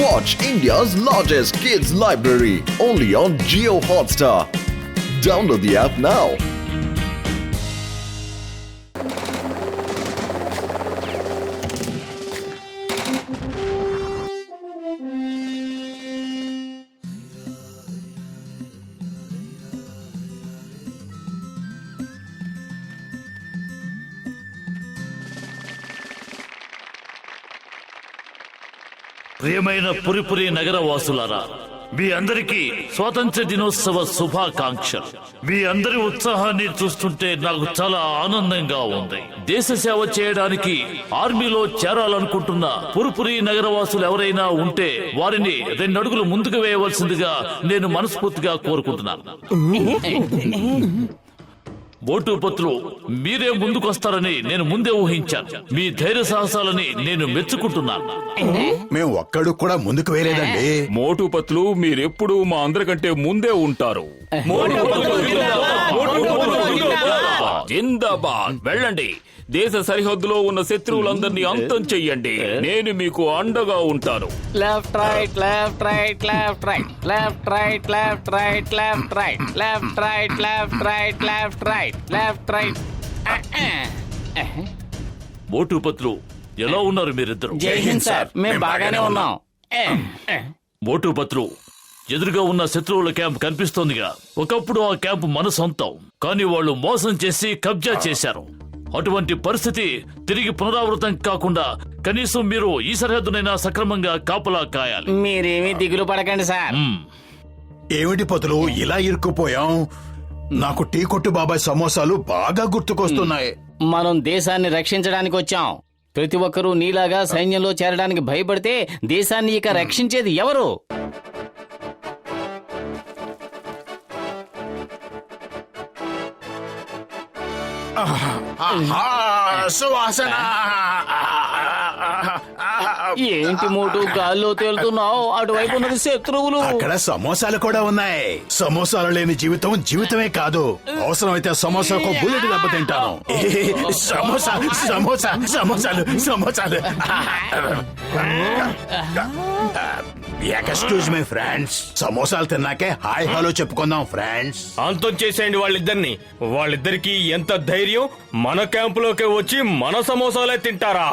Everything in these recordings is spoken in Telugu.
Watch India's largest kids library only on Jio Hotstar. Download the app now. ప్రియమైన పురిపురి నగర వాసులారా, మీ అందరికీ స్వాతంత్ర దినోత్సవ శుభాకాంక్షలు. మీ అందరి ఉత్సాహాన్ని చూస్తుంటే నాకు చాలా ఆనందంగా ఉంది. దేశ సేవ చేయడానికి ఆర్మీలో చేరాలనుకుంటున్న పురిపురి నగరవాసులు ఎవరైనా ఉంటే వారిని 2 అడుగులు ముందుకు వేయవలసిందిగా నేను మనస్ఫూర్తిగా కోరుకుంటున్నాను. ఓటుపత్రులు మీరే ముందుకొస్తారని నేను ముందే ఊహించాను. మీ ధైర్య సాహసాలని నేను మెచ్చుకుంటున్నాను. మేము ఒక్కడు కూడా ముందుకు వేయలేదండి. మోటుపత్లు మీరెప్పుడు మా అందరికంటే ముందే ఉంటారు. జిందాబాద్. వెళ్ళండి, దేశ సరిహద్దులో ఉన్న శత్రువులందరినీ అంతం చెయ్యండి. నేను మీకు అండగా ఉంటాను. Left right left right left right left right left right left right left right left right left right left right. ఓటుపత్రులు ఎలా ఉన్నారు మీరిద్దరు? జై హింద్ సార్, మేము బాగానే ఉన్నాం. ఓటుపత్రులు ఎదురుగా ఉన్న శత్రువుల క్యాంప్ కనిపిస్తోందిగా. ఒకప్పుడు ఆ క్యాంప్ మన సొంతం, కానీ వాళ్ళు మోసం చేసి కబ్జా చేశారు. అటువంటి పరిస్థితి తిరిగి పునరావృతం కాకుండా కనీసం మీరు ఈ సరిహద్దునైనా సక్రమంగా కాపలా కాయాలి. మీరేమీ దిగులు పడకండి సార్. ఏమిటి పతులు ఇలా ఇరుక్కుపోయాం? నాకు టీ కొట్టు బాబాయ్ సమోసాలు బాగా గుర్తుకొస్తున్నాయి. మనం దేశాన్ని రక్షించడానికి వచ్చాం. ప్రతి ఒక్కరూ నీలాగా సైన్యంలో చేరడానికి భయపడితే దేశాన్ని ఇక రక్షించేది ఎవరు? సువాసన. ఏంటి మోటు గాల్లో తేలుతున్నావు? అటువైపు ఉన్నది శత్రువులు. అక్కడ సమోసాలు కూడా ఉన్నాయి. సమోసాలు లేని జీవితం జీవితమే కాదు. అవసరమైతే సమోసాకు బుల్లెట్ దెబ్బ తింటాను. సమోసా సమోసా సమోసాలు సమోసాలు. ఎక్స్క్యూజ్ మై ఫ్రెండ్స్, సమోసాలు తిన్నాకే హాయ్ హలో చెప్పుకుందాం ఫ్రెండ్స్. అంతం చేసేయండి వాళ్ళిద్దరికి ఎంత ధైర్యం! మన క్యాంపులోకి వచ్చి మన సమోసాలే తింటారా?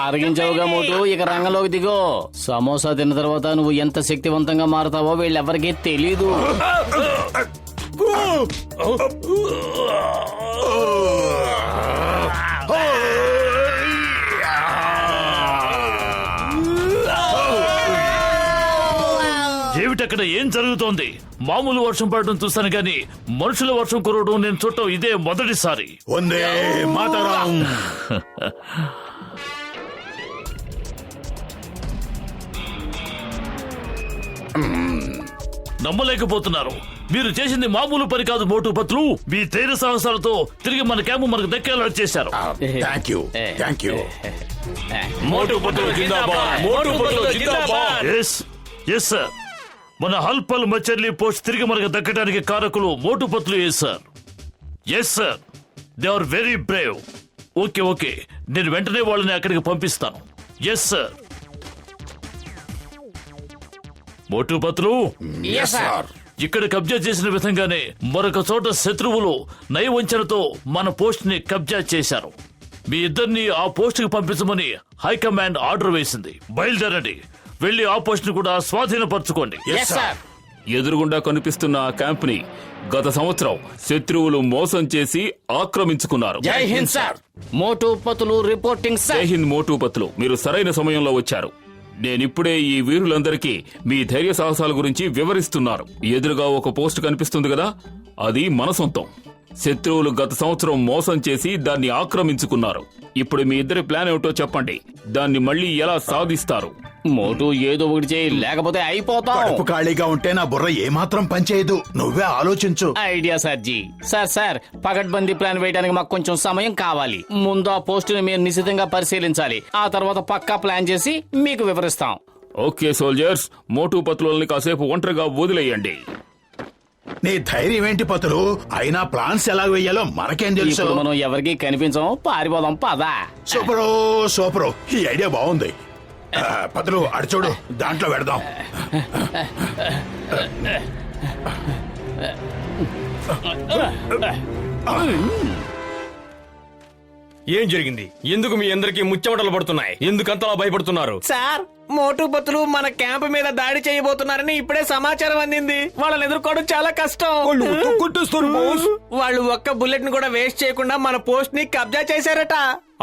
ఆరగించవుగా మోటు, ఇక రంగంలోకి దిగో. సమోసా తిన్న తర్వాత నువ్వు ఎంత శక్తివంతంగా మారుతావో వీళ్ళెవరికీ తెలీదు. ఏమిటక్కడ ఏం జరుగుతోంది? మామూలు వర్షం పడటం చూస్తాను గాని మనుషుల వర్షం కురవడం నేను చూడటం ఇదే మొదటిసారి. వందే మాతరం. నమ్మలేకపోతున్నారు. మీరు చేసింది మామూలు పని కాదు మోటుపత్రులు. మీ ధైర్య సాహసాలతో తిరిగి మన క్యాంపు మనకు దక్కేలా చేశారు. Thank you thank you. మోటుపత్రులు జిందాబాద్, మోటుపత్రులు జిందాబాద్. ఎస్ సార్, మన హల్పల్ మచర్లీ పోస్ట్ తిరిగి మనకు దక్కడానికి కారకులు మోటుపత్రులు. Yes sir, they are very brave. Okay, నేను వెంటనే వాళ్ళని అక్కడికి పంపిస్తాను. Yes sir. మోటుపత్రులు, ఇక్కడ కబ్జా చేసిన విధంగానే మరొక చోట శత్రువులు నయవంచనతో మన పోస్ట్ ని కబ్జా చేశారు. మీ ఇద్దరిని ఆ పోస్ట్ కి పంపించమని హైకమాండ్ ఆర్డర్ వేసింది. బయలుదేరండి, వెళ్లి ఆ పోస్ట్ ని కూడా స్వాధీనపరచుకోండి. ఎదురుగుండా కనిపిస్తున్న ఆ క్యాంప్ ని గత సంవత్సరం శత్రువులు మోసం చేసి ఆక్రమించుకున్నారు. జై హింద్ సార్. మోటుపత్రులు రిపోర్టింగ్ సార్. జై హింద్ మోటుపత్లు, మీరు సరైన సమయంలో వచ్చారు. నేనిప్పుడే ఈ వీరులందరికీ మీ ధైర్య సాహసాల గురించి వివరిస్తున్నారు. ఎదురుగా ఒక పోస్ట్ కనిపిస్తుంది కదా, అది మన సొంతం. శత్రువులు గత సంవత్సరం మోసం చేసి దాన్ని ఆక్రమించుకున్నారు. ఇప్పుడు మీ ఇద్దరి ప్లాన్ ఏమిటో చెప్పండి. దాన్ని మళ్ళీ ఎలా సాధిస్తారు? మోటు ఏదో ఒకటి చేయి, లేకపోతే అయిపోతాం. కడుపు ఖాళీగా ఉంటే నా బుర్ర ఏమాత్రం పనిచేయదు. నువ్వే ఆలోచించు. ఐడియా సార్జీ. సార్ పకడ్బందీ ప్లాన్ వేయడానికి మాకు కొంచెం సమయం కావాలి. ముందు ఆ పోస్టుని మేము నిశితంగా పరిశీలించాలి. ఆ తర్వాత పక్కా ప్లాన్ చేసి మీకు వివరిస్తాం. ఓకే సోల్జర్స్, మోటుపత్రులని కాసేపు ఒంటరిగా వదిలేయండి. నీ ధైర్యం ఏంటి పతులు? అయినా ప్లాన్స్ ఎలా వేయాలో మనకేం తెలుసు? ఇప్పుడు మనం ఎవరికి కనిపించం, పారిపోదాం పదా. సూపరు సూపరు, ఈ ఐడియా బాగుంది. పతులు అడు చూడు, దాంట్లో పెడదాం. ఏం జరిగింది? ఎందుకు మీ అందరికీ ముచ్చమటలు పడుతున్నాయి? ఎందుకంతలా భయపడుతున్నారు? సార్, మోటు బతులు మన క్యాంప్ మీద దాడి చేయబోతున్నారని ఇప్పుడే సమాచారం అందింది. వాళ్ళని ఎదుర్కోవడం చాలా కష్టం. వాళ్ళు ఒక్క బుల్లెట్ ని కూడా వేస్ట్ చేయకుండా మన పోస్ట్ ని కబ్జా చేశారట.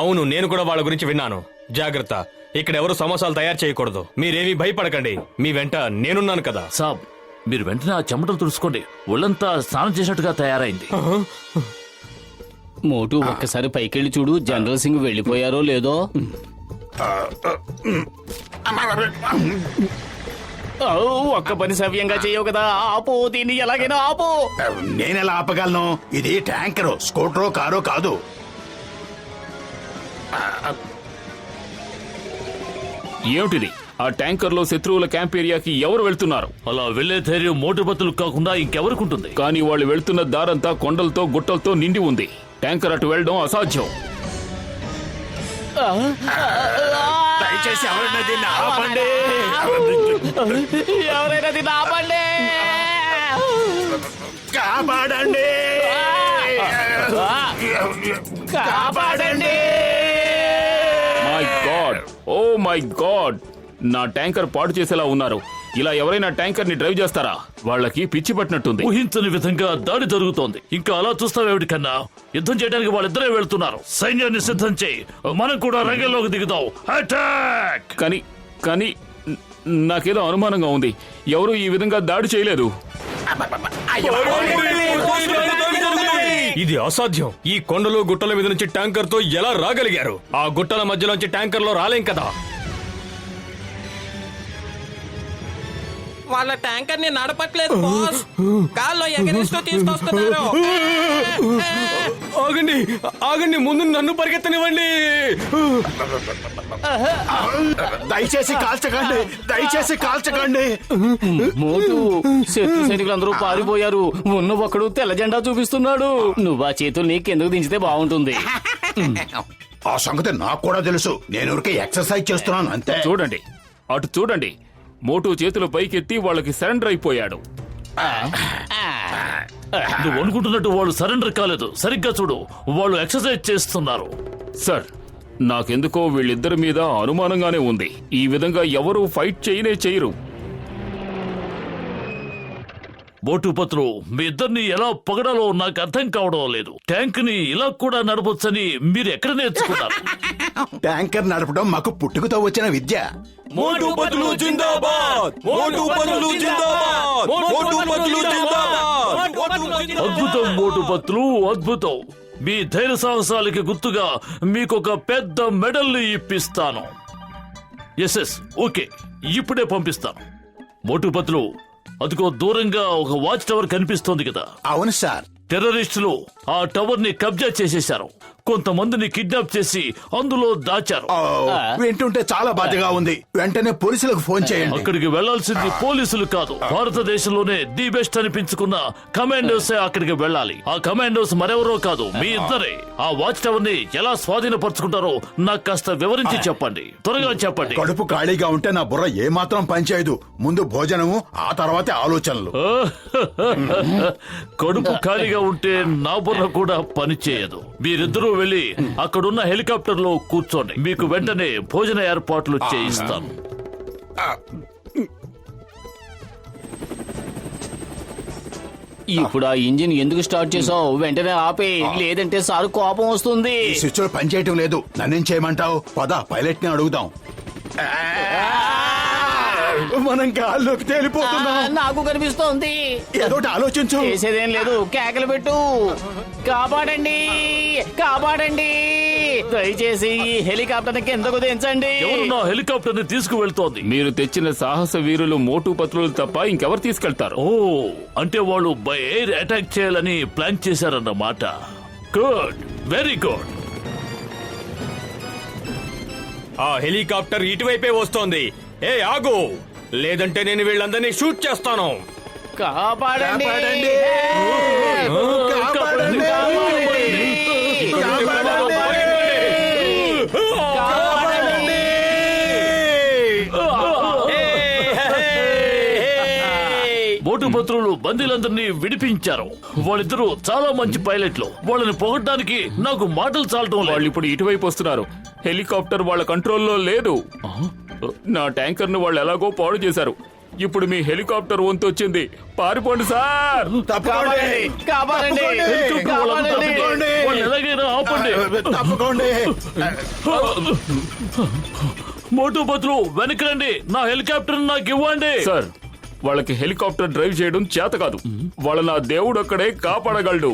అవును, నేను కూడా వాళ్ళ గురించి విన్నాను. జాగ్రత్త, ఇక్కడ ఎవరు సమోసాలు తయారు చేయకూడదు. మీరేమీ భయపడకండి, మీ వెంట నేనున్నాను కదా. సాబ్, మీరు వెంటనే ఆ చెమటలు తుడుచుకోండి. ఒళ్ళంతా స్నానం చేసినట్టుగా తయారైంది. మోటు ఒక్కసారి పైకెళ్ళి చూడు, జనరల్ సింగ్ వెళ్ళిపోయారో లేదో. ఒక్క పని సవ్యంగా చేయవు కదా, ఆపు దీన్ని, ఎలాగైనా ఆపు. నేనెలా ఆపగలను? ఇది ట్యాంకరు, స్కూటరో కారో కాదు. ఏమిటిది? ఆ ట్యాంకర్లో శత్రువుల క్యాంప్ ఏరియాకి ఎవరు వెళ్తున్నారు? అలా వెళ్లే ధైర్యం మోటుబతులు కాకుండా ఇంకెవరికుంటుంది? కానీ వాళ్ళు వెళ్తున్న దారంతా కొండలతో గుట్టలతో నిండి ఉంది. ట్యాంకర్ అటు వెళ్ళడం అసాధ్యం. దయచేసి ఎవరైనా దీన్ని ఆపండి. ఎవరైనా దీన్ని ఆపండి. కాపాడండి, కాపాడండి. My God, oh my God, నా ట్యాంకర్ పాడు చేసేలా ఉన్నారు. ఇలా ఎవరైనా ట్యాంకర్ ని డ్రైవ్ చేస్తారా? వాళ్ళకి పిచ్చి పట్టినట్టుంది. ఊహించని విధంగా దాడి జరుగుతోంది. ఇంకా అలా చూస్తావేమిటి కన్నా? యుద్ధం చేయడానికి వాళ్ళిద్దరే వెళ్తున్నారు. సైన్యాన్ని సిద్ధం చేయి, మనం కూడా రంగంలోకి దిగుదాం. అటాక్! కానీ నాకేదో అనుమానంగా ఉంది. ఎవరు ఈ విధంగా దాడి చేయలేదు. ఇది అసాధ్యం. ఈ కొండలు గుట్టల మీద నుంచి ట్యాంకర్ తో ఎలా రాగలిగారు? ఆ గుట్టల మధ్యలోంచి ట్యాంకర్ లో రాలేం కదా. వాళ్ళ ట్యాంకర్ ని నడపట్లేదు బాస్, గాల్లో ఎగరేస్తూ తీసుకొస్తున్నారు. ఆగండి ఆగండి, ముందు నన్ను పరిగెత్తనివ్వండి. దయచేసి కాల్చకండి, దయచేసి కాల్చకండి. మోటు, శత్రు సైనికులందరూ పారిపోయారు. ఉన్న ఒకడు తెల్ల జెండా చూపిస్తున్నాడు. నువ్వు ఆ చేతుల్ని కిందకు దించితే బాగుంటుంది. ఆ సంగతి నాకు కూడా తెలుసు. నేను ఊరికే ఎక్సర్సైజ్ చేస్తున్నాను అంతే. చూడండి, అటు చూడండి. మోటు చేతులు పైకెత్తి వాళ్ళకి సరెండర్ అయిపోయాడు. నువ్వు అనుకుంటున్నట్టు వాళ్ళు సరెండర్ కాలేదు. సరిగ్గా చూడు, వాళ్ళు ఎక్సర్సైజ్ చేస్తున్నారు. సార్, నాకెందుకో వీళ్ళిద్దరి మీద అనుమానంగానే ఉంది. ఈ విధంగా ఎవరు ఫైట్ చేయరు. మోటుపత్రు, మీ ఇద్దరిని ఎలా పొగడాలో నాకు అర్థం కావడం లేదు. ట్యాంక్ ని ఇలా కూడా నడపొచ్చని మీరు ఎక్కడ నేర్చుకున్నారు? ట్యాంకర్ నడపడం మాకు పుట్టుకతో వచ్చిన విద్య. మోటు బతులు జిందాబాద్! మోటు బతులు జిందాబాద్! మోటు బతులు జిందాబాద్! అద్భుతం మోటుపత్రులు, అద్భుతం. మీ ధైర్య సాహసాలకి గుర్తుగా మీకొక పెద్ద మెడల్ ని ఇప్పిస్తాను. ఎస్, ఓకే, ఇప్పుడే పంపిస్తాను. మోటుపత్రులు, అదిగో దూరంగా ఒక వాచ్ టవర్ కనిపిస్తోంది కదా? అవును సార్. టెర్రరిస్టులు ఆ టవర్ ని కబ్జా చేసేశారు. కొంతమందిని కిడ్నాప్ చేసి అందులో దాచారు. వింటుంటే చాలా బాధగా ఉంది. వెంటనే పోలీసులకు ఫోన్ చేయండి. అక్కడికి వెళ్లాల్సింది పోలీసులు కాదు, భారతదేశంలోనే ది బెస్ట్ అనిపించుకున్న కమాండోస్ అక్కడికి వెళ్ళాలి. ఆ కమాండోస్ మరెవరో కాదు, మీ ఇద్దరే. ఆ వాచ్ టవర్ ని ఎలా స్వాధీనపరుచుకుంటారో నాకు కాస్త వివరించి చెప్పండి, త్వరగా చెప్పండి. కడుపు ఖాళీగా ఉంటే నా బుర్ర ఏమాత్రం పనిచేయదు. ముందు భోజనము, ఆ తర్వాతే ఆలోచనలు. కడుపు ఖాళీగా ఉంటే నా బుర్ర కూడా పనిచేయదు. మీరిద్దరూ వెళ్లి అక్కడున్న హెలికాప్టర్ లో కూర్చోండి. మీకు వెంటనే భోజన ఏర్పాట్లు చేయిస్తాను. ఇప్పుడు ఆ ఇంజిన్ ఎందుకు స్టార్ట్ చేసావు? వెంటనే ఆపే, లేదంటే సార్ కోపం వస్తుంది. స్విచ్ పని చేయటం లేదు. నన్నేం చేయమంటావు? పద, పైలట్ ని అడుగుదాం. మనం గాల్లోకి తేలిపోతున్నాం. నాకు కనిపిస్తోంది. ఏదోటి ఆలోచించు. చేసేదేం లేదు, కేకలు పెట్టు. కాపాడండి, కాపాడండి, దయచేసి ఈ హెలికాప్టర్ కిందకు దించండి. ఎవరు నా హెలికాప్టర్ ని తీసుకువెళ్తోంది? మీరు తెచ్చిన సాహస వీరులు మోటుపత్రులు తప్ప ఇంకెవరు తీసుకెళ్తారు? ఓ, అంటే వాళ్ళు బై ఎయిర్ అటాక్ చేయాలని ప్లాన్ చేశారన్నమాట. Good, very good. ఆ హెలికాప్టర్ ఇటువైపే వస్తోంది. ఏ ఆగు, లేదంటే నేను వీళ్ళందరినీ షూట్ చేస్తాను. కాపాడండి కాపాడండి. కాపాడండి. మోటు పత్రులు బందీలందరినీ విడిపించారు. వాళ్ళిద్దరూ చాలా మంచి పైలట్లు. వాళ్ళని పొగడ్డానికి నాకు మాటలు చాలటం లేదు. వాళ్ళు ఇప్పుడు ఇటువైపు వస్తున్నారు. హెలికాప్టర్ వాళ్ళ కంట్రోల్లో లేదు. నా ట్యాంకర్ ను వాళ్ళు ఎలాగో పాడు చేశారు. ఇప్పుడు మీ హెలికాప్టర్ వంతు వచ్చింది. పారిపోండి సార్. తప్పకోండి. కాపాడండి హెలికాప్టర్ వాళ్ళని తప్పుకోండి. వాళ్ళు ఎలాగైనా ఆపండి. తప్పకోండి. మోటు పత్రులు వెనక్కి రండి. నా హెలికాప్టర్ నాకు ఇవ్వండి. సార్, వాళ్ళకి హెలికాప్టర్ డ్రైవ్ చేయడం చేత కాదు. వాళ్ళ నా దేవుడు ఒక్కడే కాపాడగలడు.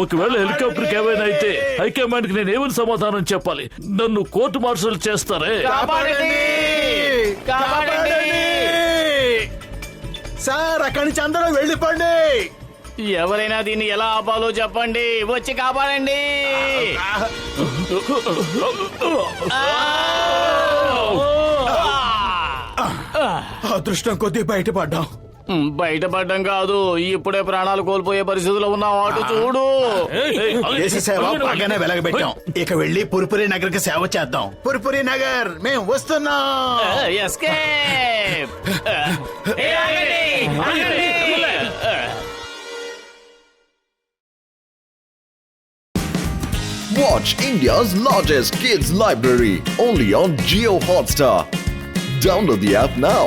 ఒకవేళ హెలికాప్టర్ కి ఏమైనా అయితే హైకమాండ్ కి నేను ఏమని సమాధానం చెప్పాలి? నన్ను కోర్టు మార్షల్ చేస్తారే. కాపాడండి కాపాడండి సార్, అక్కడి నుంచి అందరూ వెళ్ళిపోండి. ఎవరైనా దీన్ని ఎలా ఆపాలో చెప్పండి. వచ్చి కాపాడండి. అదృష్టం కొద్దీ బయటపడ్డాం. బయటపడడం కాదు, ఇప్పుడే ప్రాణాలు కోల్పోయే పరిస్థితిలో ఉన్నాం. అటు చూడు. దేశ సేవ బాగానే వెలగబెట్టాం. ఇక వెళ్ళి పురిపురి నగర్ కి సేవ చేద్దాం. పురిపురి నగర్, మేము వస్తున్నాం. Escape. Watch India's largest kids library only on Geo Hotstar. Download the app now.